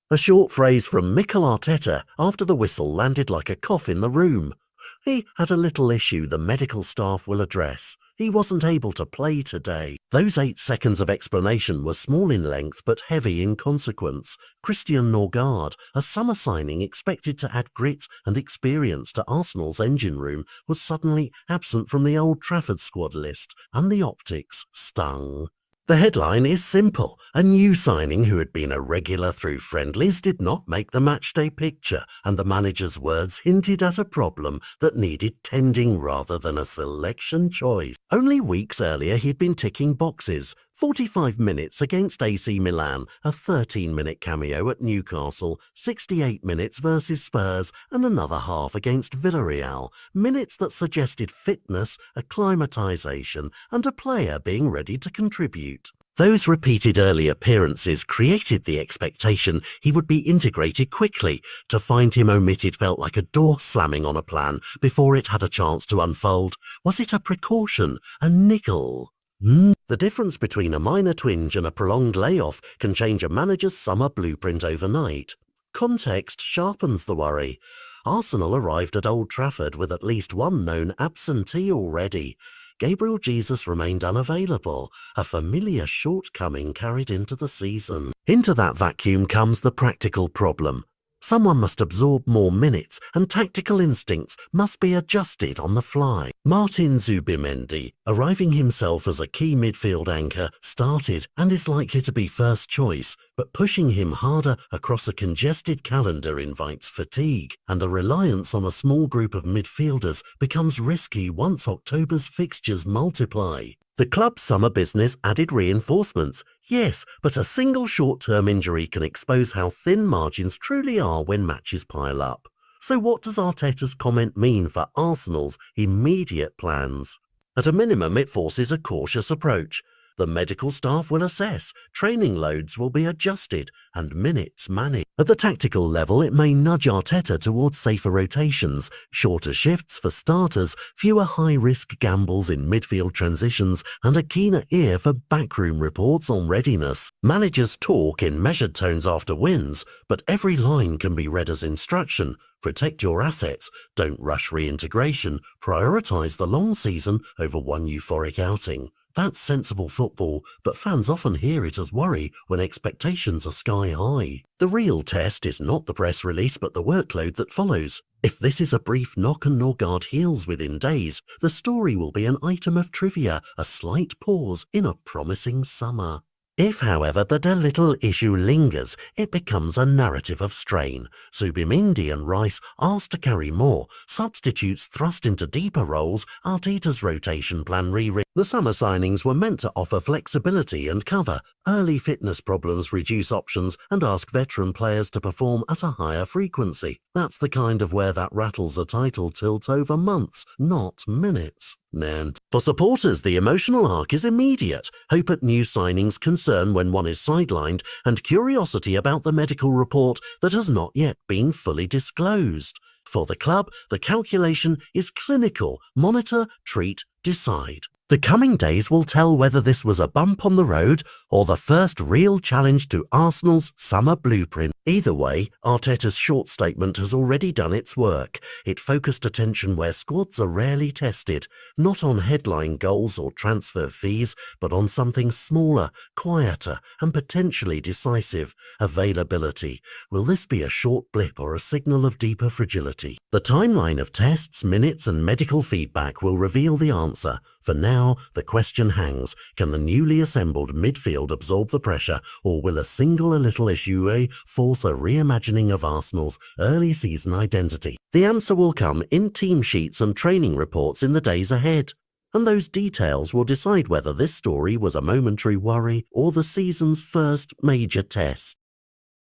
A short phrase from Mikel Arteta after the whistle landed like a cough in the room. He had a little issue the medical staff will address. He wasn't able to play today. Those 8 seconds of explanation were small in length but heavy in consequence. Christian Norgaard, a summer signing expected to add grit and experience to Arsenal's engine room, was suddenly absent from the Old Trafford squad list, and the optics stung. The headline is simple. A new signing who had been a regular through friendlies did not make the matchday picture, and the manager's words hinted at a problem that needed tending rather than a selection choice. Only weeks earlier he'd been ticking boxes. 45 minutes against AC Milan, a 13-minute cameo at Newcastle, 68 minutes versus Spurs, and another half against Villarreal. Minutes that suggested fitness, acclimatization, and a player being ready to contribute. Those repeated early appearances created the expectation he would be integrated quickly. To find him omitted felt like a door slamming on a plan before it had a chance to unfold. Was it a precaution? A niggle? The difference between a minor twinge and a prolonged layoff can change a manager's summer blueprint overnight. Context sharpens the worry. Arsenal arrived at Old Trafford with at least one known absentee already. Gabriel Jesus remained unavailable, a familiar shortcoming carried into the season. Into that vacuum comes the practical problem. Someone must absorb more minutes, and tactical instincts must be adjusted on the fly. Martin Zubimendi, arriving himself as a key midfield anchor, started and is likely to be first choice, but pushing him harder across a congested calendar invites fatigue, and the reliance on a small group of midfielders becomes risky once October's fixtures multiply. The club's summer business added reinforcements, yes, but a single short-term injury can expose how thin margins truly are when matches pile up. So what does Arteta's comment mean for Arsenal's immediate plans? At a minimum, it forces a cautious approach. The medical staff will assess, training loads will be adjusted, and minutes managed. At the tactical level, it may nudge Arteta towards safer rotations, shorter shifts for starters, fewer high-risk gambles in midfield transitions, and a keener ear for backroom reports on readiness. Managers talk in measured tones after wins, but every line can be read as instruction. Protect your assets, don't rush reintegration, prioritise the long season over one euphoric outing. That's sensible football, but fans often hear it as worry when expectations are sky high. The real test is not the press release but the workload that follows. If this is a brief knock and Norgaard heals within days, the story will be an item of trivia, a slight pause in a promising summer. If, however, the little issue lingers, it becomes a narrative of strain. Zubimendi and Rice asked to carry more, substitutes thrust into deeper roles, Arteta's rotation plan rewritten. The summer signings were meant to offer flexibility and cover. Early fitness problems reduce options and ask veteran players to perform at a higher frequency. That's the kind of where that rattles a title tilt over months, not minutes. And for supporters, the emotional arc is immediate. Hope at new signings concern when one is sidelined, and curiosity about the medical report that has not yet been fully disclosed. For the club, the calculation is clinical: monitor, treat, decide. The coming days will tell whether this was a bump on the road or the first real challenge to Arsenal's summer blueprint. Either way, Arteta's short statement has already done its work. It focused attention where squads are rarely tested, not on headline goals or transfer fees, but on something smaller, quieter, and potentially decisive: availability. Will this be a short blip or a signal of deeper fragility? The timeline of tests, minutes, and medical feedback will reveal the answer. For now, the question hangs: can the newly assembled midfield absorb the pressure, or will a single little issue force a reimagining of Arsenal's early season identity? The answer will come in team sheets and training reports in the days ahead, and those details will decide whether this story was a momentary worry or the season's first major test.